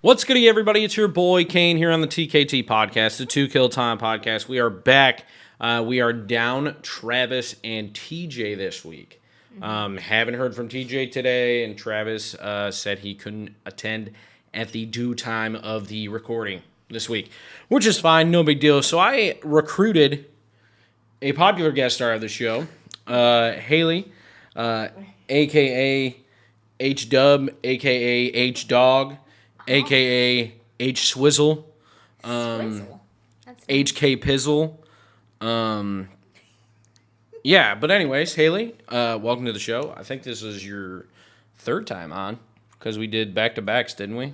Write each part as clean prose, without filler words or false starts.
What's good, everybody? It's your boy Kane here on the TKT podcast, the Two Kill Time podcast. We are back. We are down Travis and TJ this week. Haven't heard from TJ today, and Travis said he couldn't attend at the due time of the recording this week, which is fine, no big deal. So I recruited a popular guest star of the show, Haley, a.k.a. H-Dub, a.k.a. H-Dog, a.k.a. H-Swizzle, Swizzle. That's nice. H.K. Pizzle. Yeah, but anyways, Haley, welcome to the show. I think this is your third time on, because we did back-to-backs, didn't we?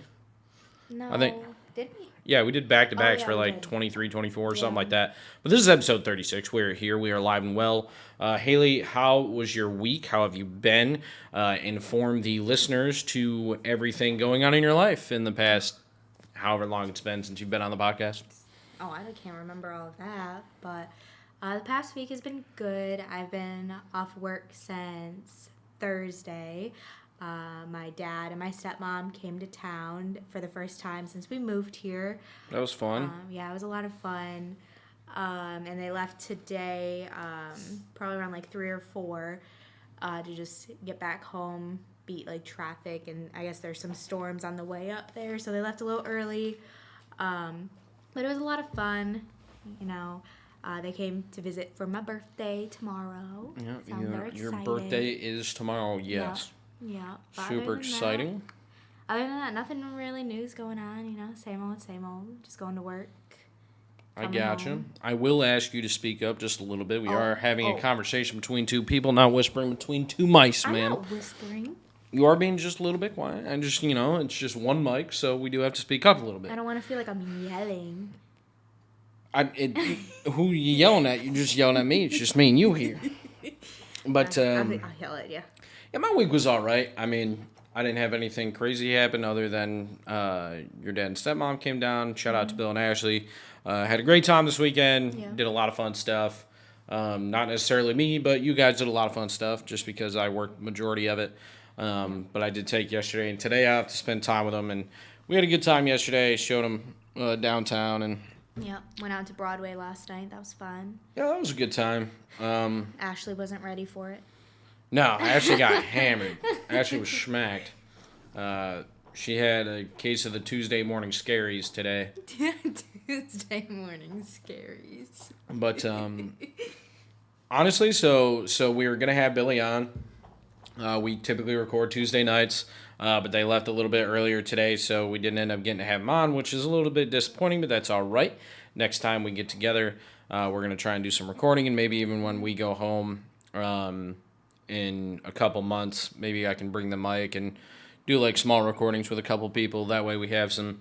No, I think- did we? Yeah, we did back-to-backs yeah, for we like did. 23, 24, Yeah. something like that. But this is episode 36. We're here. We are live and well. Haley, how was your week? How have you been? Inform the listeners to everything going on in your life in the past however long it's been since you've been on the podcast. Oh, I can't remember all of that, but the past week has been good. I've been off work since Thursday. My dad and my stepmom came to town for the first time since we moved here. That was fun. Yeah, it was a lot of fun. And they left today, probably around like 3 or 4, to just get back home, beat like traffic, and I guess there's some storms on the way up there, so they left a little early. But it was a lot of fun, you know. They came to visit for my birthday tomorrow. Yeah, So I'm very your excited. birthday is tomorrow, yes. Yeah. But Super other than exciting. Other than that, nothing really news going on, you know. Same old. Just going to work. I coming gotcha. home. I will ask you to speak up just a little bit. We are having a oh. conversation between two people, not whispering between two mice, I'm man. not whispering. You are being just a little bit quiet. And just, it's just one mic, so we do have to speak up a little bit. I don't want to feel like I'm yelling. Who you yelling at? You're just yelling at me. It's just me and you here. But, I'll yell at you. yeah, my week was all right. I mean, I didn't have anything crazy happen other than your dad and stepmom came down. Shout out to Bill and Ashley. Had a great time this weekend. Yeah. Did a lot of fun stuff. Not necessarily me, but you guys did a lot of fun stuff just because I worked majority of it. But I did take yesterday and today I have to spend time with them. And we had a good time yesterday. Showed them downtown. And Yeah, went out to Broadway last night. That was fun. yeah, that was a good time. Ashley wasn't ready for it. No, I actually got hammered. I actually was schmacked. She had a case of the Tuesday morning scaries today. Tuesday morning scaries. But honestly, so we were gonna have Billy on. We typically record Tuesday nights, but they left a little bit earlier today, so we didn't end up getting to have him on, which is a little bit disappointing, but that's all right. Next time we get together, we're gonna try and do some recording, and maybe even when we go home in a couple months, maybe I can bring the mic and do like small recordings with a couple people. That way we have some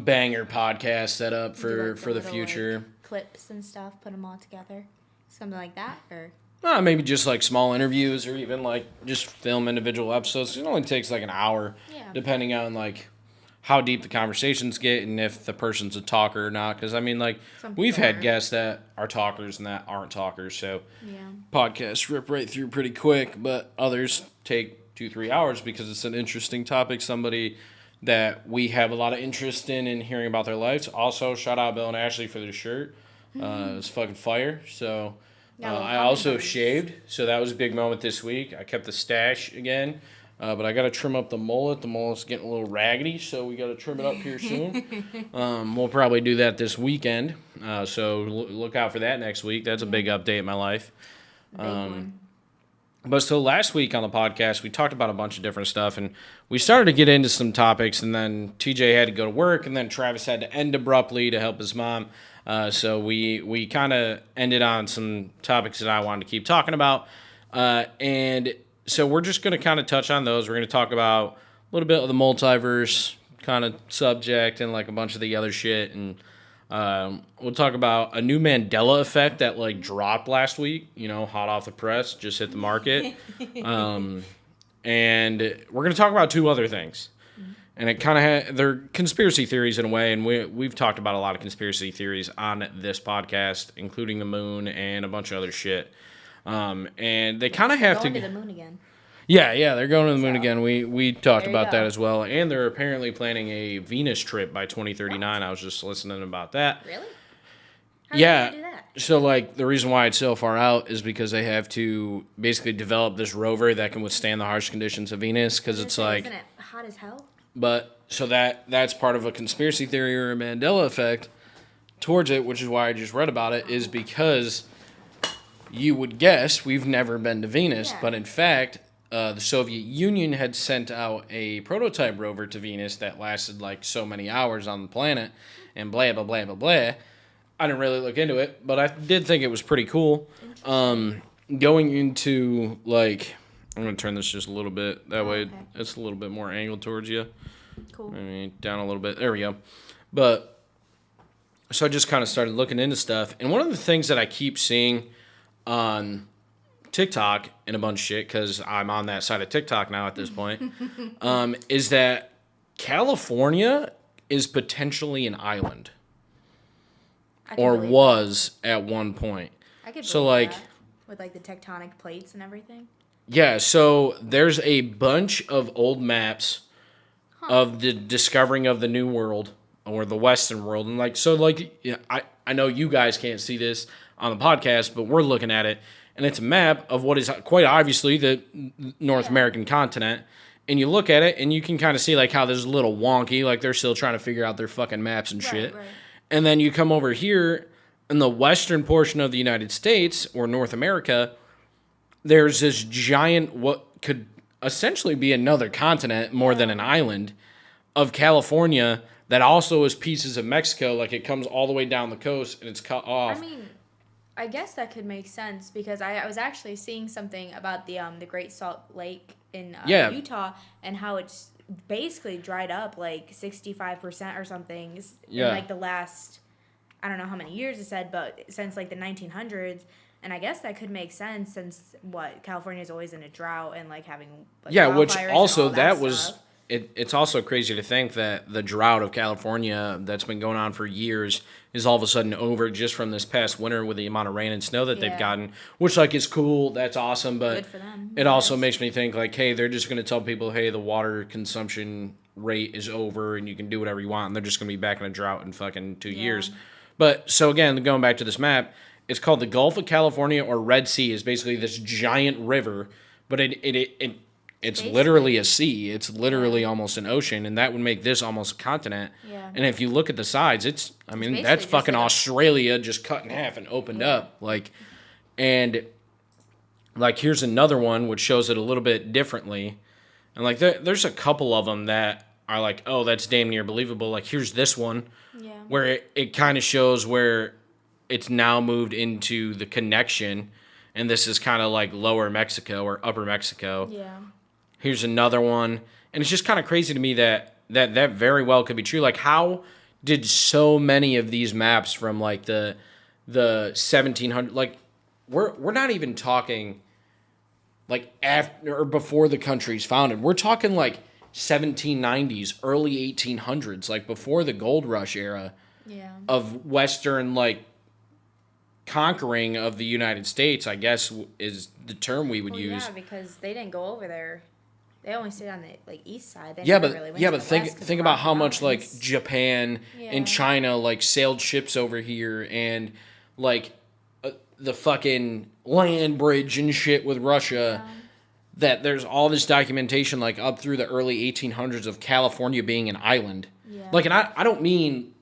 banger podcasts set up for Do, like, the little, future. like, clips and stuff, put them all together. Something like that, or... Maybe just like small interviews or even like just film individual episodes. It only takes like an hour, Yeah. depending on like how deep the conversations get and if the person's a talker or not. Because I mean, like Some we've people had are. guests that are talkers and that aren't talkers. So Yeah. podcasts rip right through pretty quick, but others take 2-3 hours because it's an interesting topic. Somebody that we have a lot of interest in hearing about their lives. Also, shout out Bill and Ashley for their shirt. It's fucking fire. So. Yeah, well, I also hummingbirds. shaved, so that was a big moment this week. I kept the stash again, but I got to trim up the mullet. The mullet's getting a little raggedy, so we got to trim it up here soon. We'll probably do that this weekend, so look out for that next week. That's a big update in my life. Big one. But so last week on the podcast, we talked about a bunch of different stuff, and we started to get into some topics, and then TJ had to go to work, and then Travis had to end abruptly to help his mom. So we kind of ended on some topics that I wanted to keep talking about. And so we're just going to kind of touch on those. We're going to talk about a little bit of the multiverse kind of subject and like a bunch of the other shit. And we'll talk about a new Mandela effect that like dropped last week, hot off the press, just hit the market. And we're going to talk about 2 other things. And it kind of they're conspiracy theories in a way, and we've talked about a lot of conspiracy theories on this podcast, including the moon and a bunch of other shit. And they kind of have Going to to the moon again. Yeah, they're going to the moon So, again. We talked there you about that go. as well, and they're apparently planning a Venus trip by 2039. I was just listening about that. Really? How are they Yeah. gonna do that? So like the reason why it's so far out is because they have to basically develop this rover that can withstand the harsh conditions of Venus because it's like Isn't it hot as hell? but so that's part of a conspiracy theory or a Mandela effect towards it, which is why I just read about it, is because you would guess we've never been to Venus, Yeah. but in fact, the Soviet Union had sent out a prototype rover to Venus that lasted like so many hours on the planet, and blah blah blah blah blah. I didn't really look into it, but I did think it was pretty cool. Going into like, I'm gonna turn this just a little bit. That way, okay. it's a little bit more angled towards you. Cool. I mean, down a little bit. There we go. But so I just kind of started looking into stuff, and one of the things that I keep seeing on TikTok and a bunch of shit, because I'm on that side of TikTok now at this point, is that California is potentially an island, I can or believe was at one point. that. I could So, believe like, that. With like the tectonic plates and everything. yeah, so there's a bunch of old maps of the discovering of the New World or the Western world, and like so, like yeah, I know you guys can't see this on the podcast, but we're looking at it, and it's a map of what is quite obviously the North American continent. And you look at it, and you can kind of see like how this is a little wonky, like they're still trying to figure out their fucking maps and shit. Right. And then you come over here in the western portion of the United States or North America, there's this giant, what could essentially be another continent more than an island of California that also is pieces of Mexico. Like it comes all the way down the coast and it's cut off. I mean, I guess that could make sense because I was actually seeing something about the Great Salt Lake in Utah and how it's basically dried up like 65% or something in like the last, I don't know how many years it said, but since like the 1900s. And I guess that could make sense since California is always in a drought and like having like, which wildfires also and all that was stuff. it's also crazy to think that the drought of California that's been going on for years is all of a sudden over just from this past winter with the amount of rain and snow that they've gotten, which like is cool, that's awesome, but Good for them, it also makes me think like, hey, they're just going to tell people, hey, the water consumption rate is over and you can do whatever you want, and they're just going to be back in a drought in fucking 2 years. But so again, going back to this map, it's called the Gulf of California, or Red Sea is basically this giant river, but it's basically literally a sea. It's literally almost an ocean, and that would make this almost a continent. Yeah. And if you look at the sides, that's basically fucking just like Australia just cut in half and opened up. Like, and like here's another one which shows it a little bit differently. And like there's a couple of them that are like, oh, that's damn near believable. Like here's this one where it kind of shows where it's now moved into the connection, and this is kind of like lower Mexico or upper Mexico. Yeah. Here's another one, and it's just kind of crazy to me that very well could be true. Like, how did so many of these maps from like the 1700, like we're not even talking like after or before the country's founded. We're talking like 1790s, early 1800s, like before the gold rush era of Western like conquering of the United States, I guess is the term we would use. Yeah, because they didn't go over there. They only stayed on the like east side. They Yeah, never but really went yeah, to but the think west 'cause think of about Rocky how much like Mountains. Japan and China like sailed ships over here, and like the fucking land bridge and shit with Russia. That there's all this documentation like up through the early 1800s of California being an island. Like, and I don't mean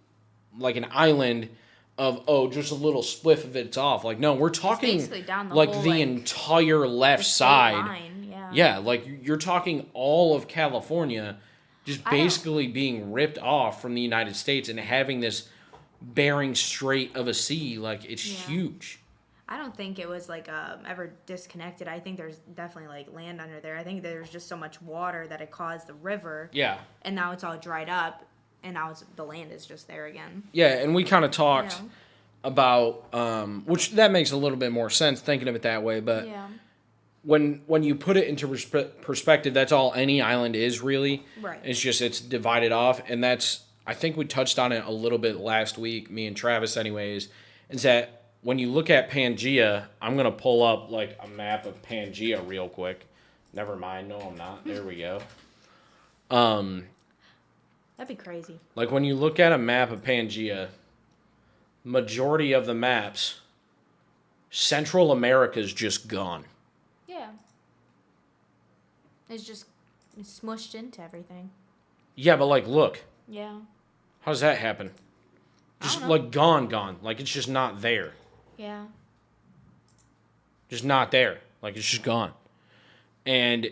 like an island of, oh, just a little spliff of it's off. Like, no, we're talking basically down the like whole, the like, entire left state side. line, Yeah, like you're talking all of California just basically being ripped off from the United States and having this Bering Strait of a sea. Like, it's huge. I don't think it was like ever disconnected. I think there's definitely like land under there. I think there's just so much water that it caused the river. Yeah. And now it's all dried up, and now the land is just there again. Yeah, and we kind of talked about, which that makes a little bit more sense thinking of it that way, but when you put it into perspective, that's all any island is really. Right. It's just it's divided off, and that's, I think we touched on it a little bit last week, me and Travis anyways, is that when you look at Pangea, I'm going to pull up like a map of Pangea real quick Never mind. No, I'm not. There we go. That'd be crazy. Like when you look at a map of Pangea, majority of the maps, Central America's just gone. Yeah. It's just smushed into everything. Yeah, but like, look. Yeah. How does that happen? Just like gone. Like it's just not there. Yeah. Just not there. Like it's just gone. And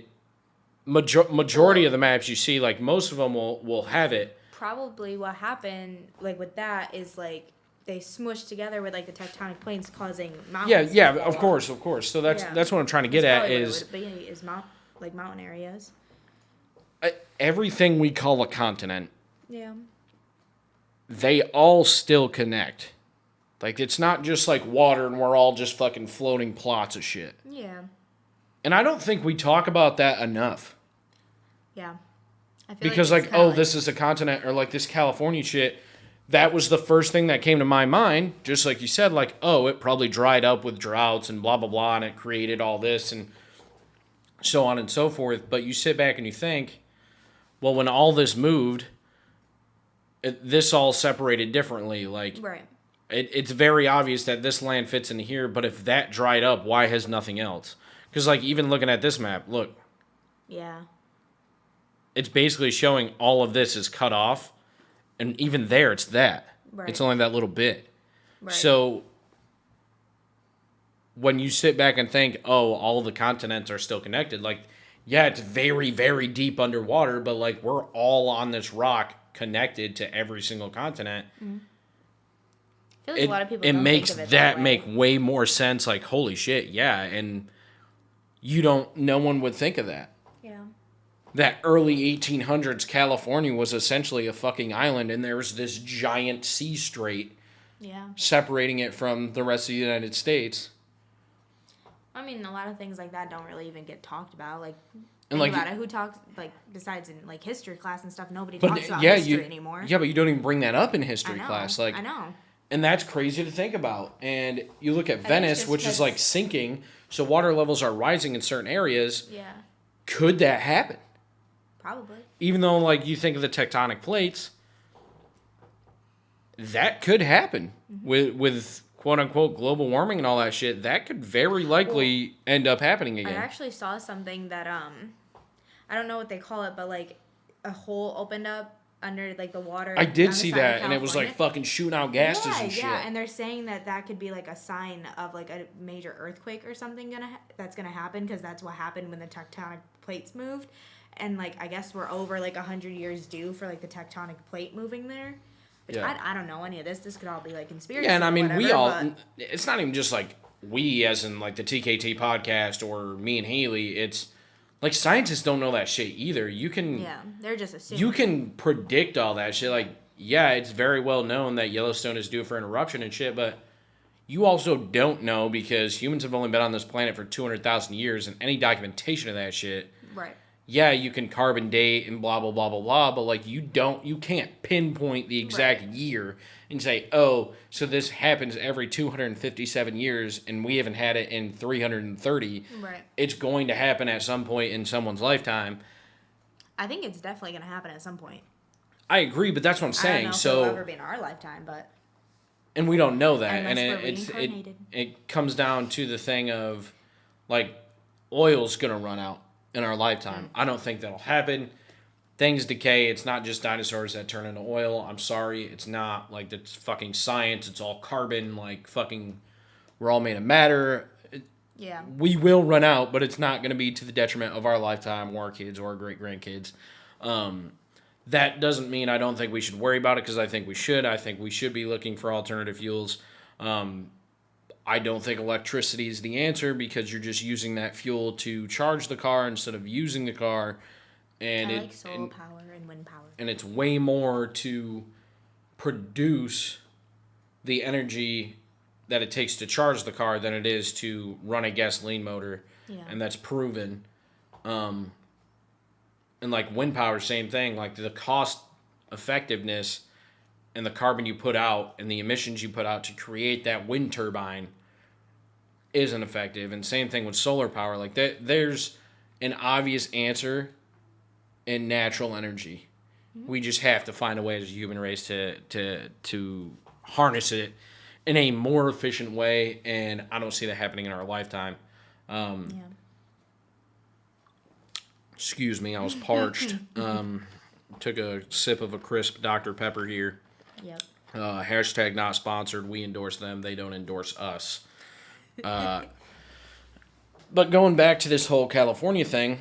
majority of the maps you see, like most of them will have it. Probably what happened, like with that, is like they smushed together with like the tectonic plates causing mountains. Yeah, of course. So that's what I'm trying to get at is mountain areas. Everything we call a continent. Yeah. They all still connect. Like it's not just like water and we're all just fucking floating plots of shit. Yeah. And I don't think we talk about that enough. Yeah. I feel because like, this is a continent, or like this California shit, that was the first thing that came to my mind. Just like you said, like, it probably dried up with droughts and blah, blah, blah, and it created all this and so on and so forth. But you sit back and you think, well, when all this moved, this all separated differently. Like, right. It's very obvious that this land fits into here, but if that dried up, why has nothing else? Because, like, even looking at this map, look. Yeah. It's basically showing all of this is cut off, and even there, it's that. Right. It's only that little bit. Right. So, when you sit back and think, all the continents are still connected, like, yeah, it's very, very deep underwater, but, like, we're all on this rock connected to every single continent. Mm-hmm. I feel like a lot of people it don't makes think of it that way. make way more sense. Like, holy shit, yeah, and no one would think of that. Yeah. That early 1800s California was essentially a fucking island, and there was this giant sea strait separating it from the rest of the United States. I mean, a lot of things like that don't really even get talked about. Like, and think like, about it. Who talks, like, besides in, like, history class and stuff, nobody talks about history anymore. Yeah, but you don't even bring that up in history class. Like, I know. And that's crazy to think about. And you look at Venice, which is, like, sinking, so water levels are rising in certain areas. Yeah. Could that happen? Probably. Even though, like, you think of the tectonic plates, that could happen with quote-unquote global warming and all that shit. That could very likely end up happening again. I actually saw something that, I don't know what they call it, but, like, a hole opened up under, like, the water. I did see that, and it was, like, fucking shooting out gases and shit. Yeah, and they're saying that could be, like, a sign of, like, a major earthquake or something that's gonna happen, because that's what happened when the tectonic plates moved. And, like, I guess we're over, like, 100 years due for, like, the tectonic plate moving there. Which I don't know any of this. This could all be, like, conspiracy. Yeah, and I mean, whatever, it's not even just, like, we as in, like, the TKT podcast or me and Haley. It's, like, scientists don't know that shit either. Yeah, they're just assuming. You can predict all that shit. Like, yeah, it's very well known that Yellowstone is due for an eruption and shit, but you also don't know because humans have only been on this planet for 200,000 years, and any documentation of that shit... Right. Yeah, you can carbon date and blah, blah, blah, blah, blah, but, like, you can't pinpoint the exact year and say, so this happens every 257 years and we haven't had it in 330. Right. It's going to happen at some point in someone's lifetime. I think it's definitely going to happen at some point. I agree, but that's what I'm saying. I don't know if it'll ever be in our lifetime, but... And we don't know that. Unless And it comes down to the thing of, like, oil's going to run out in our lifetime. I don't think that'll happen. Things decay. It's not just dinosaurs that turn into oil. I'm sorry. It's not. Like, it's fucking science. It's all carbon. Like, fucking, we're all made of matter. Yeah. We will run out, but it's not going to be to the detriment of our lifetime or our kids or our great-grandkids. That doesn't mean I don't think we should worry about it, because I think we should. I think we should be looking for alternative fuels. I don't think electricity is the answer, because you're just using that fuel to charge the car instead of using the car. And I like solar power and wind power. And it's way more to produce the energy that it takes to charge the car than it is to run a gasoline motor. Yeah. And that's proven. And like wind power, same thing. Like the cost effectiveness and the carbon you put out and the emissions you put out to create that wind turbine isn't effective. And same thing with solar power. Like there's an obvious answer in natural energy. We just have to find a way as a human race to harness it in a more efficient way, and I don't see that happening in our lifetime. Yeah. Excuse me, I was parched. Took a sip of a crisp Dr. Pepper here. Yep. Hashtag not sponsored. We endorse them. They don't endorse us. But going back to this whole California thing,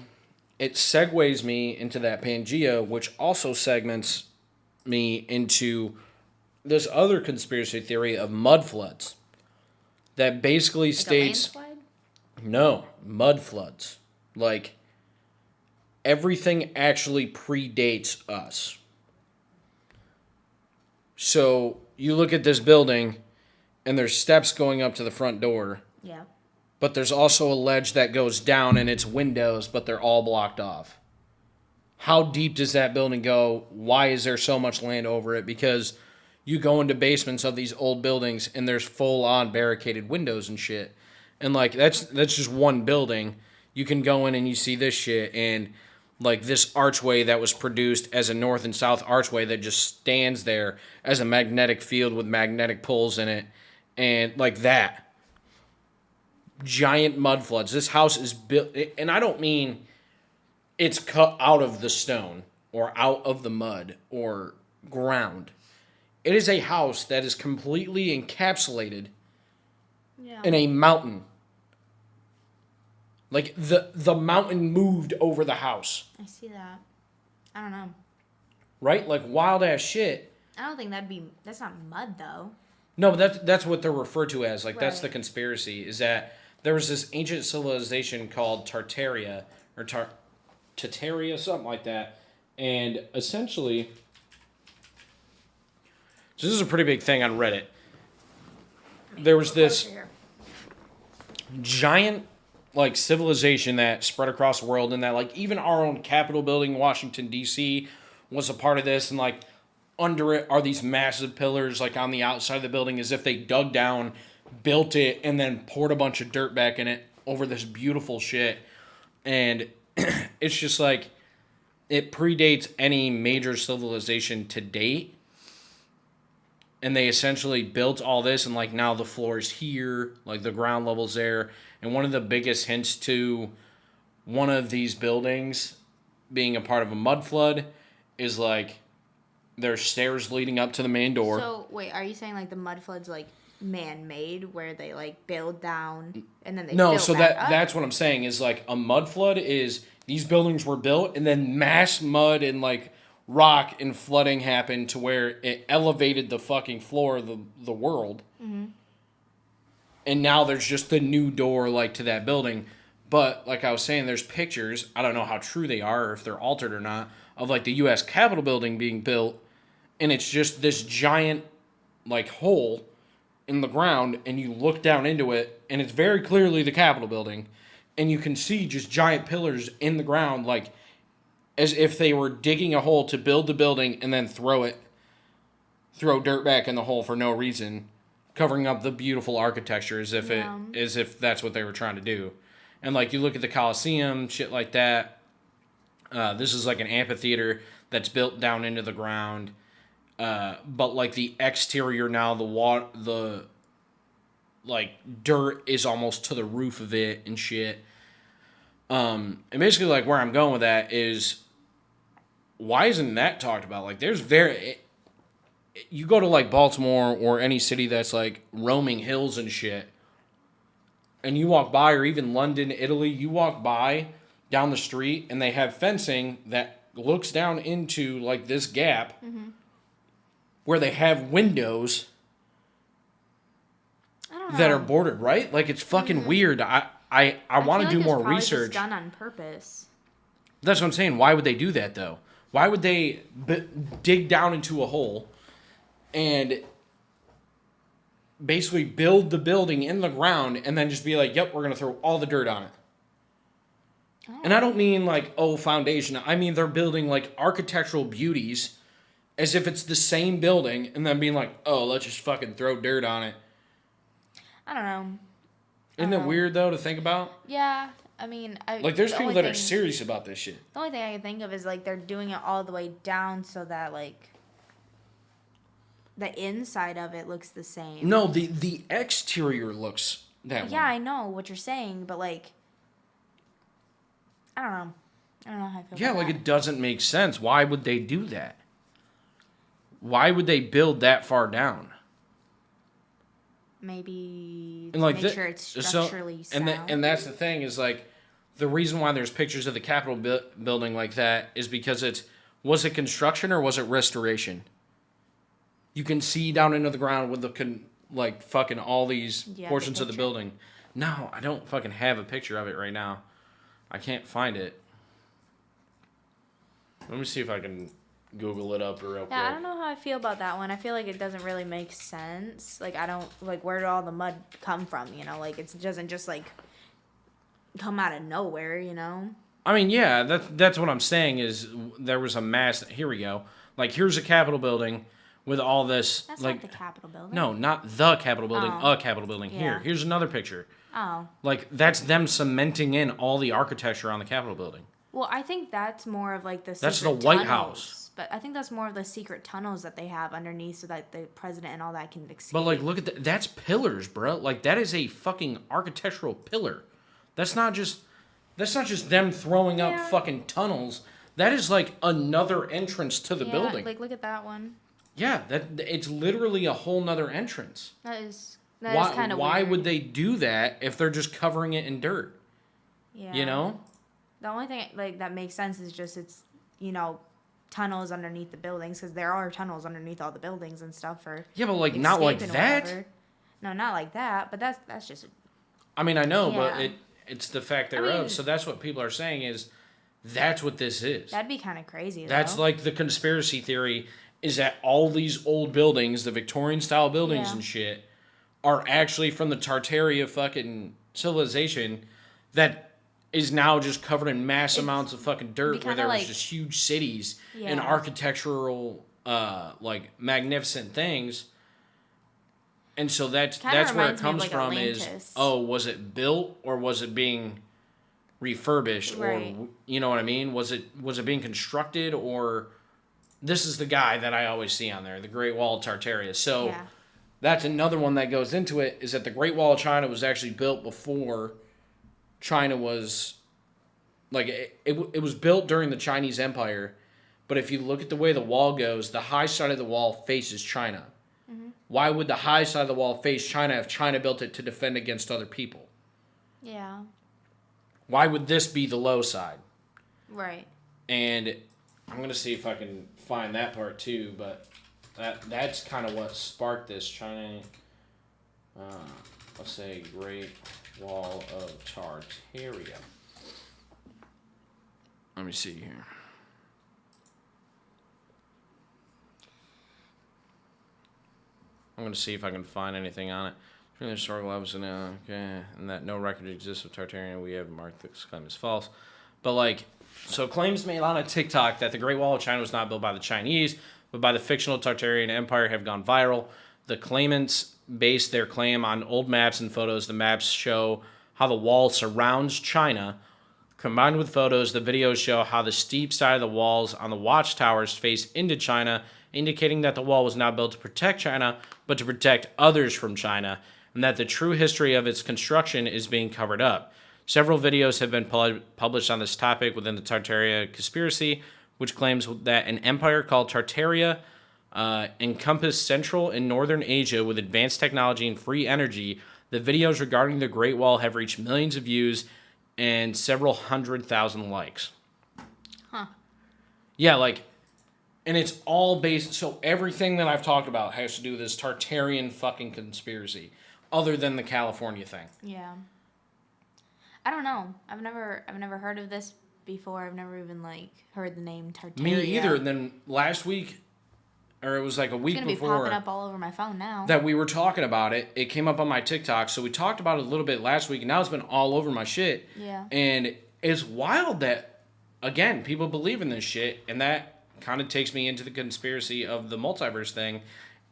it segues me into that Pangea, which also segments me into this other conspiracy theory of mud floods that basically Like states a landslide? no mud floods. Like everything actually predates us. So you look at this building, and there's steps going up to the front door, Yeah. but there's also a ledge that goes down, and it's windows, but they're all blocked off. How deep does that building go? Why is there so much land over it? Because you go into basements of these old buildings, and there's full-on barricaded windows and shit. And, like, that's just one building. You can go in and you see this shit, and, like, this archway that was produced as a north and south archway that just stands there as a magnetic field with magnetic poles in it. And, like, that. Giant mud floods. This house is built, and I don't mean it's cut out of the stone or out of the mud or ground. It is a house that is completely encapsulated Yeah. in a mountain. Like the mountain moved over the house, I see that. I don't know. right? Like wild ass shit. I don't think that's not mud though. No, but that's what they're referred to as. Like that's the Right. conspiracy is that there was this ancient civilization called Tartaria or Tartaria, something like that, and essentially, so this is a pretty big thing on Reddit. There was this giant like civilization that spread across the world, and that like even our own Capitol building, Washington D.C., was a part of this, and like under it are these massive pillars like on the outside of the building as if they dug down, built it, and then poured a bunch of dirt back in it over this beautiful shit. And it's just like it predates any major civilization to date. And they essentially built all this, and like now the floor's here, like the ground level's there. And one of the biggest hints to one of these buildings being a part of a mud flood is like there's stairs leading up to the main door. So wait, are you saying like the mud floods like man-made, where they like build down and then they No, fill so back up? that's what I'm saying is like a mud flood is these buildings were built and then mass mud and like rock and flooding happened to where it elevated the fucking floor of the world. Mm-hmm. And now there's just the new door like to that building. But like I was saying, there's pictures, I don't know how true they are or if they're altered or not, of like the US Capitol building being built, and it's just this giant like hole in the ground, and you look down into it, and it's very clearly the Capitol building, and you can see just giant pillars in the ground, like as if they were digging a hole to build the building and then throw dirt back in the hole for no reason, covering up the beautiful architecture as if as if that's what they were trying to do. And like you look at the Coliseum, shit like that. This is like an amphitheater that's built down into the ground. But like the exterior now, the like dirt is almost to the roof of it and shit. And basically like where I'm going with that is, why isn't that talked about? Like there's you go to like Baltimore or any city that's like roaming hills and shit, and you walk by, or even London, Italy, you walk by down the street and they have fencing that looks down into like this gap where they have windows that are bordered, right? Like it's fucking weird. I want to do more research. Just done on purpose. That's what I'm saying. Why would they do that though? Why would they dig down into a hole and basically build the building in the ground and then just be like, yep, we're going to throw all the dirt on it? And I don't mean like, foundation. I mean they're building like architectural beauties as if it's the same building and then being like, let's just fucking throw dirt on it. I don't know. Isn't it weird though to think about? Yeah, I mean, Like, there's people that are serious about this shit. The only thing I can think of is, like, they're doing it all the way down so that, like, the inside of it looks the same. No, the exterior looks that way. Yeah, I know what you're saying, but, like, I don't know. I don't know how I feel about like, that. it doesn't make sense. Why would they do that? Why would they build that far down? Maybe And like make sure it's structurally sound. And that's the thing is, like, the reason why there's pictures of the Capitol building like that is because was it construction or was it restoration? You can see down into the ground with like fucking all these portions of the building. No, I don't fucking have a picture of it right now. I can't find it. Let me see if I can Google it up real quick. Yeah, I don't know how I feel about that one. I feel like it doesn't really make sense. Like, I don't, like, where did all the mud come from, you know? Like, it doesn't just, like, come out of nowhere, you know? I mean, yeah, that's what I'm saying is there was a mass, here we go. Like, here's a Capitol building with all this. That's like, not the Capitol building. No, not the Capitol building, a Capitol building. Yeah. Here's another picture. Oh. Like, that's them cementing in all the architecture on the Capitol building. Well, I think that's more of, like, That's the White House. But I think that's more of the secret tunnels that they have underneath so that the president and all that can escape. But, like, look at that's pillars, bro. Like, that is a fucking architectural pillar. That's not just them throwing up fucking tunnels. That is, like, another entrance to the building. Like, look at that one. Yeah, it's literally a whole nother entrance. That is kind of weird. Why would they do that if they're just covering it in dirt? Yeah. You know? The only thing, like, that makes sense is just it's, you know, tunnels underneath the buildings, because there are tunnels underneath all the buildings and stuff for yeah, but like not like that. Whatever. No, not like that. But that's just. I mean, I know, but it's the fact thereof. I mean, so that's what people are saying is that's what this is. That'd be kind of crazy. That's like the conspiracy theory is that all these old buildings, the Victorian style buildings and shit, are actually from the Tartaria fucking civilization that is now just covered in mass amounts of fucking dirt where there was just huge cities and architectural like magnificent things. And so that's where it comes from Atlantis. Is, oh, was it built or was it being refurbished or you know what I mean? Was it being constructed or this is the guy that I always see on there, the Great Wall of Tartaria. So that's another one that goes into it is that the Great Wall of China was actually built before China was, like, it was built during the Chinese Empire, but if you look at the way the wall goes, the high side of the wall faces China. Mm-hmm. Why would the high side of the wall face China if China built it to defend against other people? Yeah. Why would this be the low side? Right. And I'm going to see if I can find that part too, but that's kind of what sparked this China, let's say Great Wall of Tartaria. Here we go. Let me see here. I'm going to see if I can find anything on it. During the historical evidence, and that no record exists of Tartarian, we have marked this claim as false. But, like, so claims made on a TikTok that the Great Wall of China was not built by the Chinese, but by the fictional Tartarian Empire have gone viral. The claimants based their claim on old maps and photos. The maps show how the wall surrounds China. Combined with photos, the videos show how the steep side of the walls on the watchtowers face into China, indicating that the wall was not built to protect China, but to protect others from China, and that the true history of its construction is being covered up. Several videos have been published on this topic within the Tartaria conspiracy, which claims that an empire called Tartaria encompassed Central and Northern Asia with advanced technology and free energy. The videos regarding the Great Wall have reached millions of views and several 100,000 likes. Huh. Yeah, like, and it's all based, so everything that I've talked about has to do with this Tartarian fucking conspiracy, other than the California thing. Yeah. I don't know. I've never heard of this before. I've never even, like, heard the name Tartaria. Me either. And then last week, or it was like a week before. It's going to be popping up all over my phone now. That we were talking about it. It came up on my TikTok. So we talked about it a little bit last week, and now it's been all over my shit. Yeah. And it's wild that, again, people believe in this shit, and that kind of takes me into the conspiracy of the multiverse thing.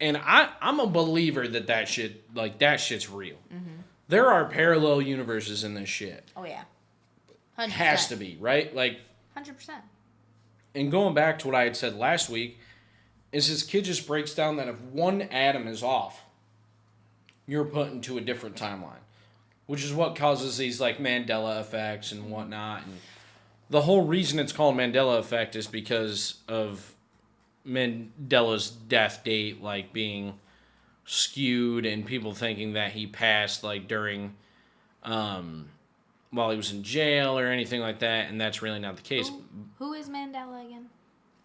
And I'm a believer that shit, like, that shit's real. Mm-hmm. There are parallel universes in this shit. Oh, yeah. Has to be, right? Like, 100%. and going back to what I had said last week, is this kid just breaks down that if one atom is off, you're put into a different timeline, which is what causes these like Mandela effects and whatnot. And the whole reason it's called Mandela effect is because of Mandela's death date, like being skewed and people thinking that he passed like during, while he was in jail or anything like that, and that's really not the case. Who is Mandela again?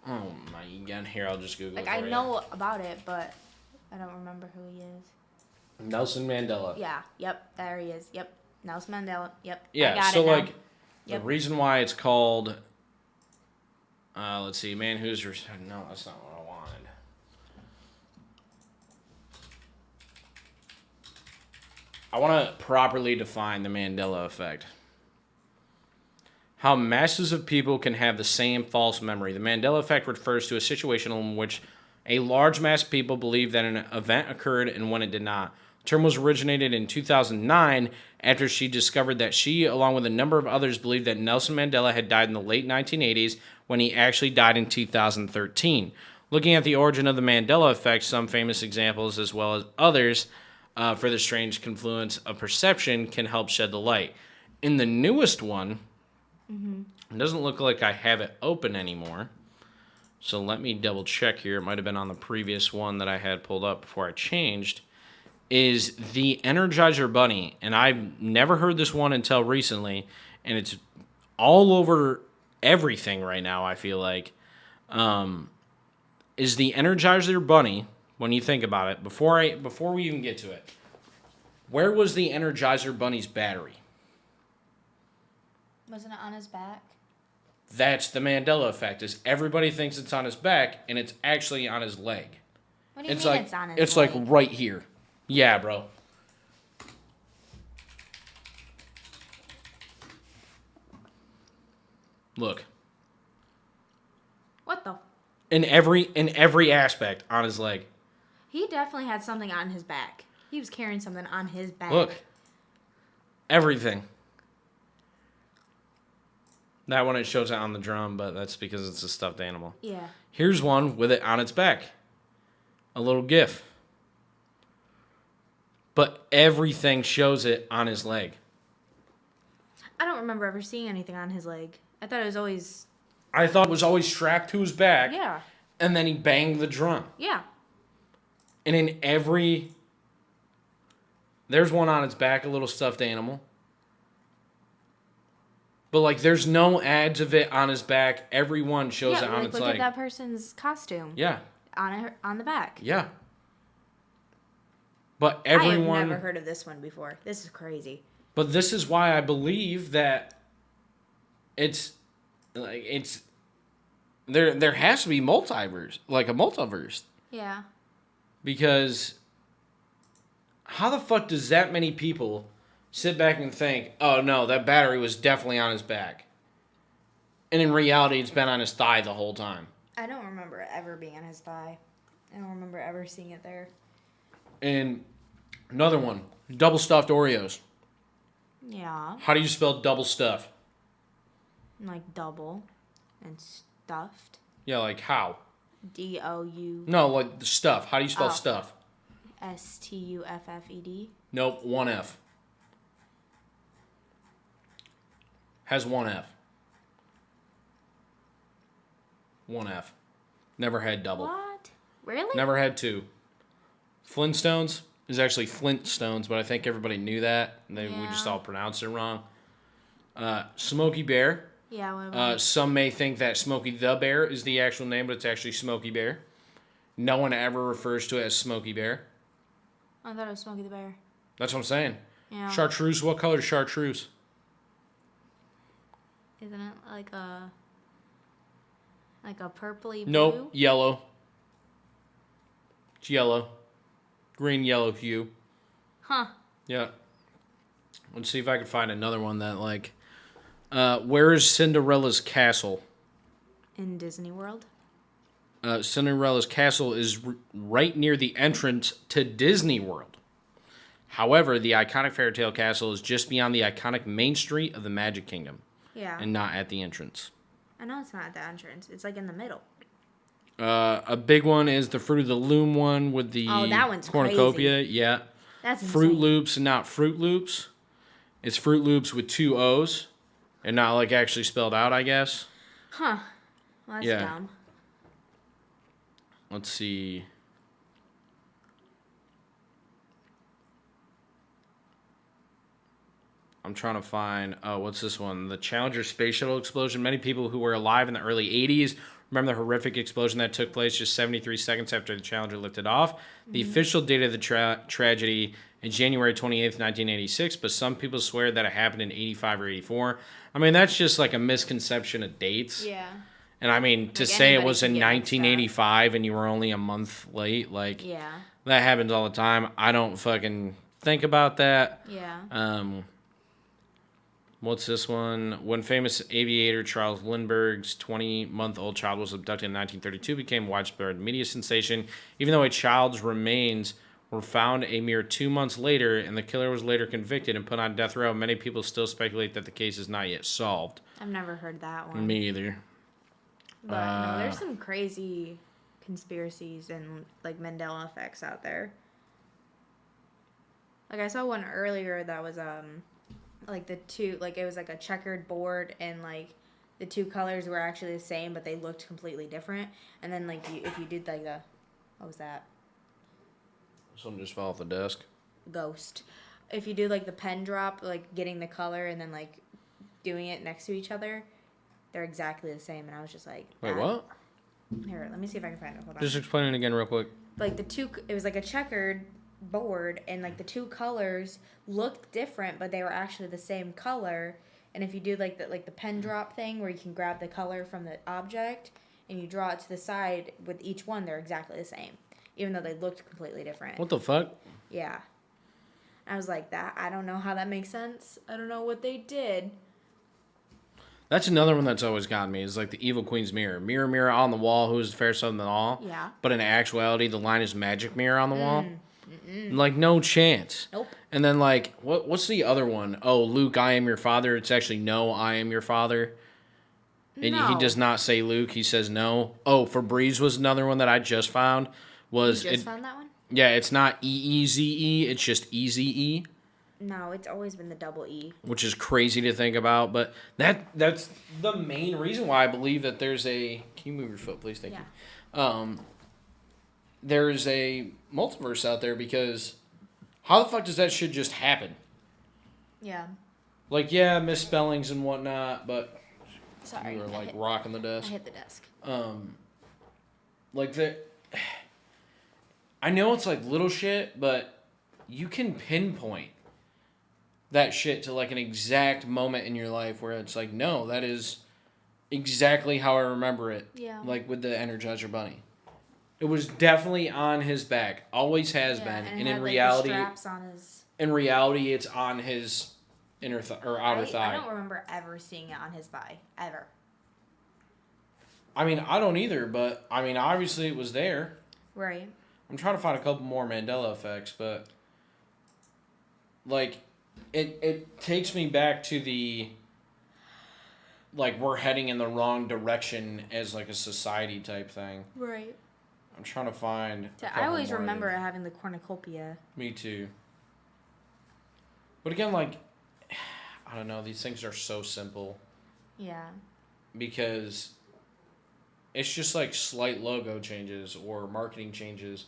Oh my god! Here, I'll just Google. Like, I know about it, but I don't remember who he is. Nelson Mandela. Yeah. Yep. There he is. Yep. Nelson Mandela. Yep. Yeah. I got So it now. like, the reason why it's called. Let's see, man. Who's no? That's not what I wanted. I want to properly define the Mandela effect. How masses of people can have the same false memory. The Mandela effect refers to a situation in which a large mass of people believe that an event occurred and when it did not. The term was originated in 2009 after she discovered that she, along with a number of others, believed that Nelson Mandela had died in the late 1980s when he actually died in 2013. Looking at the origin of the Mandela effect, some famous examples as well as others for the strange confluence of perception can help shed the light. In the newest one, it doesn't look like I have it open anymore. So let me double check here. It might have been on the previous one that I had pulled up before I changed. Is the Energizer Bunny. And I've never heard this one until recently. And it's all over everything right now, I feel like. Is the Energizer Bunny, when you think about it, before we even get to it, where was the Energizer Bunny's battery? Wasn't it on his back? That's the Mandela effect. Is everybody thinks it's on his back, and it's actually on his leg. What do you It's mean like it's on his it's leg? like right here. Yeah, bro. Look. What the? In every aspect on his leg. He definitely had something on his back. He was carrying something on his back. Look. Everything. That one, it shows it on the drum, but that's because it's a stuffed animal. Yeah. Here's one with it on its back. A little GIF. But everything shows it on his leg. I don't remember ever seeing anything on his leg. I thought it was always... I thought it was always strapped to his back. Yeah. And then he banged the drum. Yeah. And in every... There's one on its back, a little stuffed animal. But, like, there's no ads of it on his back. Everyone shows it on its leg. Look at that person's costume. Yeah. On the back. Yeah. But everyone... I have never heard of this one before. This is crazy. But this is why I believe that it's... Like, it's... There has to be multiverse. Like, a multiverse. Yeah. Because... How the fuck does that many people... sit back and think, oh no, that battery was definitely on his back. And in reality, it's been on his thigh the whole time. I don't remember it ever being on his thigh. I don't remember ever seeing it there. And another one, double stuffed Oreos. Yeah. How do you spell double stuff? Like double and stuffed. Yeah, like how? D-O-U. No, like the stuff. How do you spell stuff? S-T-U-F-F-E-D. Nope, one F. Has one F. One F. Never had double. What? Really? Never had two. Flintstones is actually Flintstones, but I think everybody knew that. We just all pronounced it wrong. Smokey Bear. Yeah, what about it? Some may think that Smokey the Bear is the actual name, but it's actually Smokey Bear. No one ever refers to it as Smokey Bear. I thought it was Smokey the Bear. That's what I'm saying. Yeah. Chartreuse. What color is chartreuse? Isn't it like a purpley blue? Nope. Yellow. It's yellow. Green, yellow hue. Huh. Yeah. Let's see if I can find another one that, like... where is Cinderella's castle? In Disney World? Cinderella's castle is right near the entrance to Disney World. However, the iconic fairy tale castle is just beyond the iconic main street of the Magic Kingdom. Yeah. and not at the entrance. I know it's not at the entrance. It's like in the middle. A big one is the Fruit of the Loom one with the that one's cornucopia. crazy. Yeah. That's Fruit insane. Loops and not Fruit Loops. It's Fruit Loops with 2 O's and not like actually spelled out, I guess. Huh. Well, that's dumb. Let's see. I'm trying to find, what's this one? The Challenger space shuttle explosion. Many people who were alive in the early 80s remember the horrific explosion that took place just 73 seconds after the Challenger lifted off. The official date of the tragedy is January 28th, 1986, but some people swear that it happened in 85 or 84. I mean, that's just like a misconception of dates. Yeah. And I mean, to say it was in 1985 and you were only a month late, like, that happens all the time. I don't fucking think about that. Yeah. What's this one? When famous aviator Charles Lindbergh's 20-month-old child was abducted in 1932, became a widespread media sensation. Even though a child's remains were found a mere 2 months later, and the killer was later convicted and put on death row, many people still speculate that the case is not yet solved. I've never heard that one. Me either. But no, there's some crazy conspiracies and like Mandela effects out there. Like I saw one earlier that was like the two, like it was like a checkered board and like the two colors were actually the same but they looked completely different. And then like if you did like what was that? Something just fell off the desk. Ghost. If you do like the pen drop, like getting the color and then like doing it next to each other, they're exactly the same. And I was just like, wait, what? Here, let me see if I can find it. Hold on. Just explain it again real quick. Like it was like a checkered board and like the two colors looked different but they were actually the same color. And if you do like the pen drop thing where you can grab the color from the object and you draw it to the side with each one, they're exactly the same even though they looked completely different. What the fuck? Yeah. I was like, that I don't know how that makes sense. I don't know what they did. That's another one that's always gotten me, is like the Evil Queen's mirror. Mirror, mirror on the wall, who is fairest of them all? Yeah. But in actuality, the line is magic mirror on the wall. Like, no chance. Nope. And then, like, what's the other one? Oh, Luke, I am your father. It's actually, no, I am your father. And No. he does not say Luke. He says no. Oh, Febreze was another one that I just found. You just found that one? Yeah, it's not E-E-Z-E. It's just E-Z-E. No, it's always been the double E. Which is crazy to think about. But that's the main reason why I believe that there's a... Can you move your foot, please? Thank you. There's a multiverse out there because how the fuck does that shit just happen? Yeah. Like, yeah, misspellings and whatnot, but... Sorry. You were, like, rocking the desk. I hit the desk. Like, I know it's, like, little shit, but you can pinpoint that shit to, like, an exact moment in your life where it's like, no, that is exactly how I remember it. Yeah. Like, with the Energizer Bunny. It was definitely on his back. Always has been. And in reality... straps on his... In reality, it's on his inner or outer thigh. I don't remember ever seeing it on his thigh. Ever. I mean, I don't either, but, I mean, obviously it was there. Right. I'm trying to find a couple more Mandela effects, but... Like, it takes me back to the... Like, we're heading in the wrong direction as, like, a society type thing. Right. I'm trying to find... I always remember having the cornucopia. Me too. But again, like... I don't know, these things are so simple. Yeah. Because... It's just, like, slight logo changes or marketing changes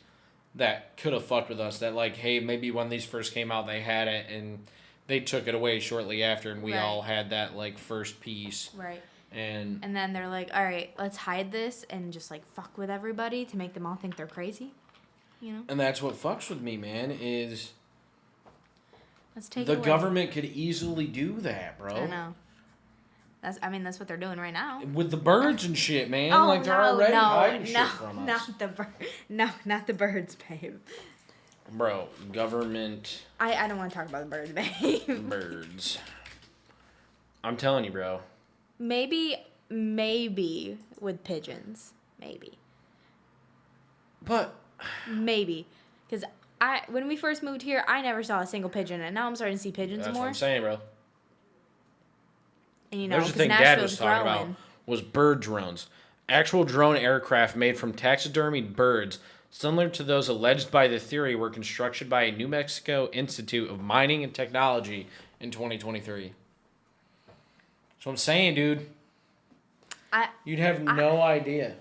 that could have fucked with us. That, like, hey, maybe when these first came out, they had it, and they took it away shortly after, and we all had that, like, first piece. Right. And then they're like, all right, let's hide this and just, like, fuck with everybody to make them all think they're crazy. You know? And that's what fucks with me, man, is... Let's take the government could easily do that, bro. I know. That's what they're doing right now. With the birds and shit, man. Oh, like, they're already hiding shit from us. Not the birds, babe. Bro, government... I don't want to talk about the birds, babe. Birds. I'm telling you, bro. Maybe with pigeons. Maybe. But... Maybe. Because when we first moved here, I never saw a single pigeon, and now I'm starting to see pigeons more. That's what I'm saying, bro. And, you know, There's the because thing Dad was Nashville's talking growing. about was bird drones. Actual drone aircraft made from taxidermied birds, similar to those alleged by the theory, were constructed by a New Mexico Institute of Mining and Technology in 2023. So I'm saying, dude, you'd have no idea.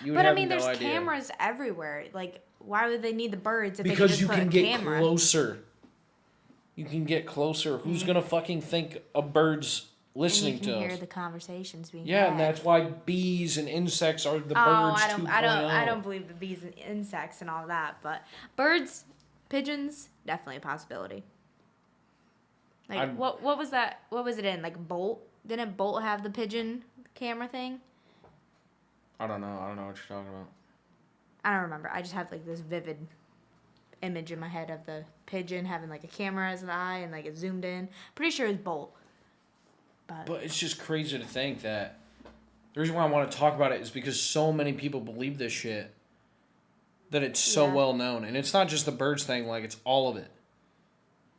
You would But I have mean, no there's idea. cameras everywhere. Like, why would they need the birds if Because they you can can just put a get camera? closer. You can get closer. Who's gonna fucking think a bird's listening And you to can hear us? the conversations being Yeah, had. and that's why bees and insects are the Oh, birds I 2.0. don't believe the bees and insects and all that, but birds, pigeons, definitely a possibility. Like, what was that? What was it in? Like Bolt? Didn't Bolt have the pigeon camera thing? I don't know. I don't know what you're talking about. I don't remember. I just have like this vivid image in my head of the pigeon having like a camera as an eye and like it zoomed in. Pretty sure it's Bolt. But it's just crazy to think that the reason why I want to talk about it is because so many people believe this shit that it's so well known. And it's not just the birds thing, like it's all of it.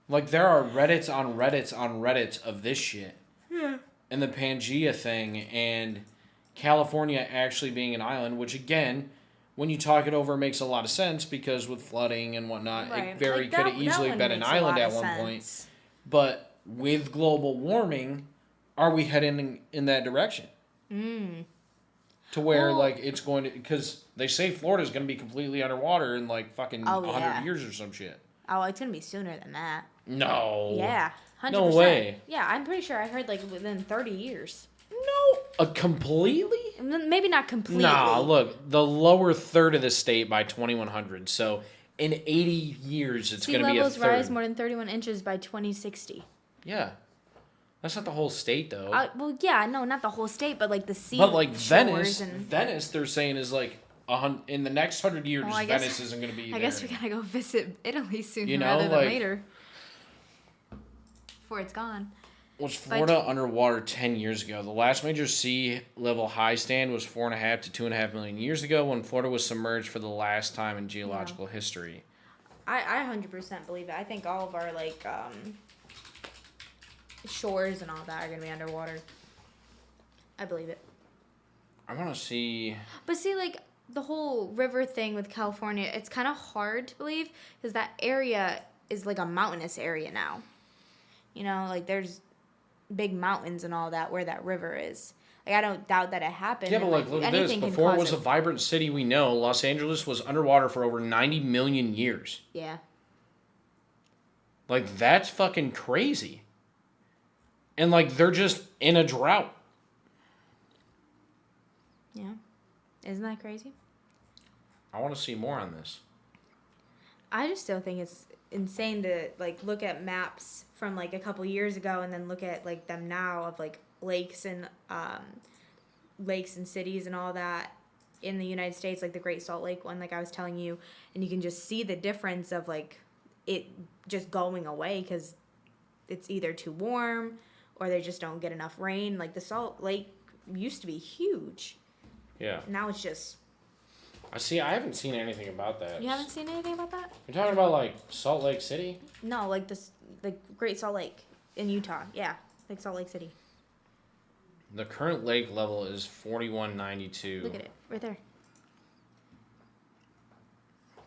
Like there are Reddits on Reddits on Reddits of this shit. Yeah. And the Pangea thing and California actually being an island, which again, when you talk it over, makes a lot of sense because with flooding and whatnot, Right. it very Like, could have that easily one been an makes a island lot at of one sense. point. But with global warming, are we heading in that direction? To where like it's going to, because they say Florida's going to be completely underwater in like fucking 100 years or some shit. Oh, it's gonna be sooner than that. No. Yeah, 100%. No way. Yeah, I'm pretty sure I heard like within 30 years. No. Completely? Maybe not completely. Nah, look, the lower third of the state by 2100. So in 80 years, it's going to be a Sea levels third. rise more than 31 inches by 2060. Yeah. That's not the whole state, though. Well, yeah, no, not the whole state, but like the sea. But like shores Venice, they're saying is like in the next 100 years, Well, Venice isn't going to be. I guess we gotta go visit Italy sooner You know, rather than like- later. Before it's gone. Was Florida underwater 10 years ago? The last major sea level high stand was 4.5 to 2.5 million years ago when Florida was submerged for the last time in geological history. I 100% believe it. I think all of our like shores and all that are gonna be underwater. I believe it. I want to see. But see, like the whole river thing with California, it's kind of hard to believe because that area is like a mountainous area now. You know, like there's big mountains and all that where that river is. Like I don't doubt that it happened. Yeah, but and, like look at this. anything can Before it cause was a vibrant city we know, Los Angeles was underwater for over 90 million years. Yeah. Like that's fucking crazy. And like they're just in a drought. Yeah. Isn't that crazy? I want to see more on this. I just still think it's insane to like look at maps from like a couple years ago and then look at like them now of like lakes and cities and all that in the United States, like the Great Salt Lake one, like I was telling you, and you can just see the difference of like it just going away because it's either too warm or they just don't get enough rain. Like the Salt Lake used to be huge. Yeah. Now it's just. I haven't seen anything about that. You haven't seen anything about that? You're talking about like Salt Lake City? No, like this, like Great Salt Lake in Utah. Yeah, like Salt Lake City. The current lake level is 4192. Look at it right there.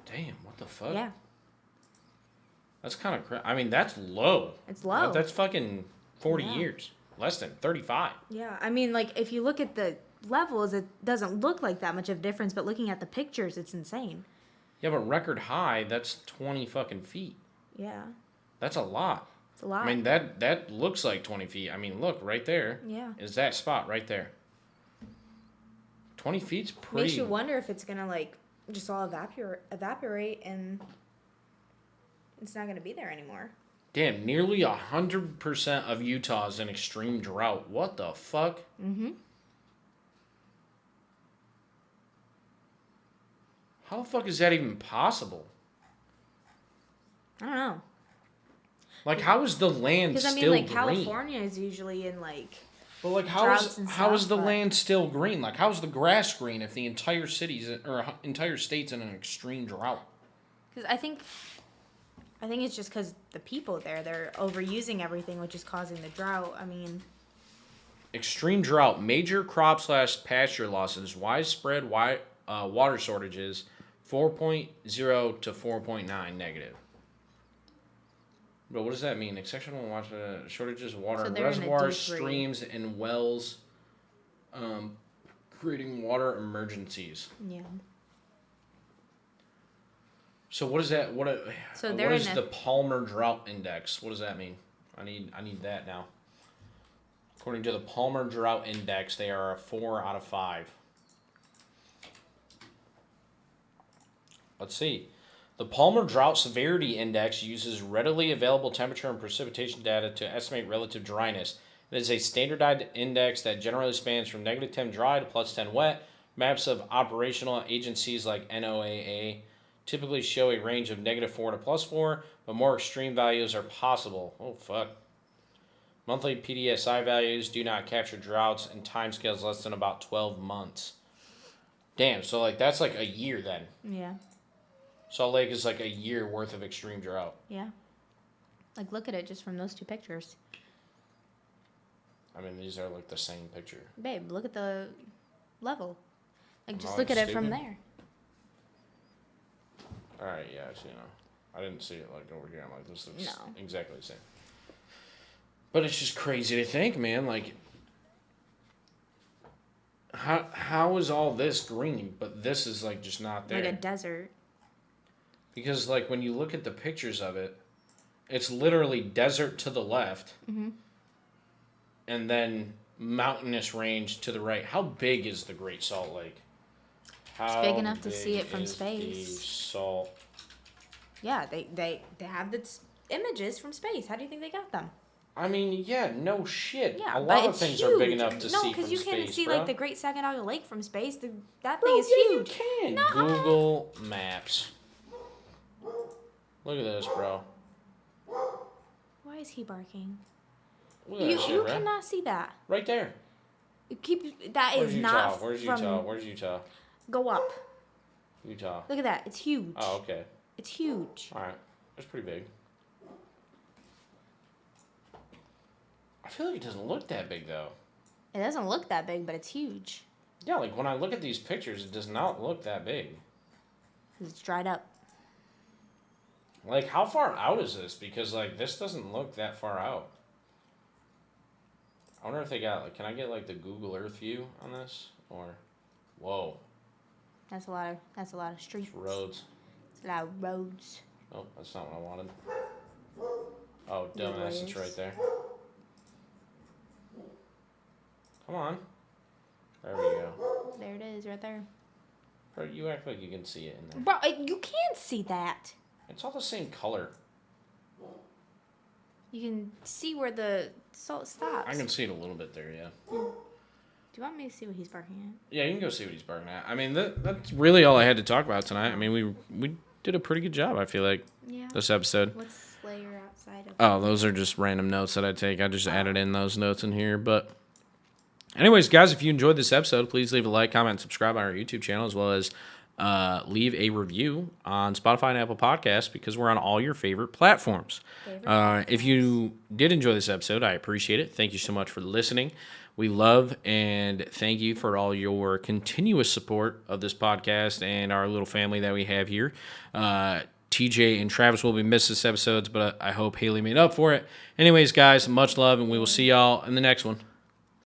Damn, what the fuck? Yeah, That's kind of I mean, that's low. it's low. That's fucking 40 Yeah. years. Less than 35. Yeah, I mean, like if you look at the levels, it doesn't look like that much of a difference. But looking at the pictures, it's insane. Yeah, but record high, that's 20 fucking feet. Yeah, That's a lot. it's a lot. I mean, that looks like 20 feet. I mean, look, right there. Yeah. Is that spot right there. 20 feet's pretty... Makes you wonder if it's gonna like just all evaporate and it's not gonna be there anymore. Damn, nearly 100% of Utah is in extreme drought. What the fuck? Mm-hmm. How the fuck is that even possible? I don't know. Like, how is the land Because I still mean, like green? California is usually in like. But like, droughts and how is stuff, the but- land still green? Like, how's the grass green if the entire entire state's in an extreme drought? Because I think it's just because the people there, they're overusing everything, which is causing the drought. I mean, extreme drought, major crop / pasture losses, widespread water shortages, 4.0 to 4.9 negative. But what does that mean? Exceptional water shortages of water So in they're in a reservoirs, D3. streams, and wells, creating water emergencies. Yeah. So what is that? So What they're is in the Palmer Drought Index? What does that mean? I need that now. According to the Palmer Drought Index, they are a 4 out of 5. Let's see. The Palmer Drought Severity Index uses readily available temperature and precipitation data to estimate relative dryness. It is a standardized index that generally spans from -10 dry to +10 wet. Maps of operational agencies like NOAA typically show a range of -4 to +4, but more extreme values are possible. Oh, fuck. Monthly PDSI values do not capture droughts and timescales less than about 12 months. Damn, so like that's like a year then. Yeah. Salt Lake is like a year worth of extreme drought. Yeah. Like, look at it just from those two pictures. I mean, these are like the same picture. Babe, look at the level. Like, just Oh, look at it from stupid. there. All right, yeah, so, I didn't see it like over here. I'm like, this looks No. exactly the same. But it's just crazy to think, man. Like, how is all this green, but this is like just not there? Like a desert. Because like when you look at the pictures of it, it's literally desert to the left, and then mountainous range to the right. How big is the Great Salt Lake? How big enough to big see it from is space. The salt. Yeah, they have the images from space. How do you think they got them? I mean, yeah, no shit. Yeah, a lot but of it's things huge. are big enough to no, see from because you space, can't see bro. like the Great Saginaw Lake from space. That Bro, thing is yeah, huge. you can. No. Google Maps. Look at this, bro. Why is he barking? Look at You that shit, you right? cannot see that. Right there. You keep that Where's is Utah? not Where's from. Utah? Where's Utah? Go up. Utah. Look at that. It's huge. Oh, okay. It's huge. All right. That's pretty big. I feel like it doesn't look that big, though. It doesn't look that big, but it's huge. Yeah, like when I look at these pictures, it does not look that big. 'Cause it's dried up. Like, how far out is this? Because, like, this doesn't look that far out. I wonder if they got, like, can I get, like, the Google Earth view on this? Or, whoa, That's a lot of streets. it's roads. It's a lot of roads. Oh, that's not what I wanted. Oh, dumbass, it's right there. Come on. There we go. There it is, right there. Bro, you act like you can see it in there. Bro, you can't see that. It's all the same color. You can see where the salt stops. I can see it a little bit there, yeah. Do you want me to see what he's barking Yeah, you can go see what he's barking at. I mean, that's really all I had to talk about tonight. I mean, we did a pretty good job, I feel like, at? Yeah. this episode. What's layer outside of? Oh, those are just random notes that I take. I just added in those notes in here. But anyways, guys, if you enjoyed this episode, please leave a like, comment, and subscribe on our YouTube channel, as well as leave a review on Spotify and Apple Podcasts, because we're on all your favorite platforms. If you did enjoy this episode, I appreciate it. Thank you so much for listening. We love and thank you for all your continuous support of this podcast and our little family that we have here. TJ and Travis will be missed this episode, but I hope Haley made up for it. Anyways, guys, much love, and we will see y'all in the next one.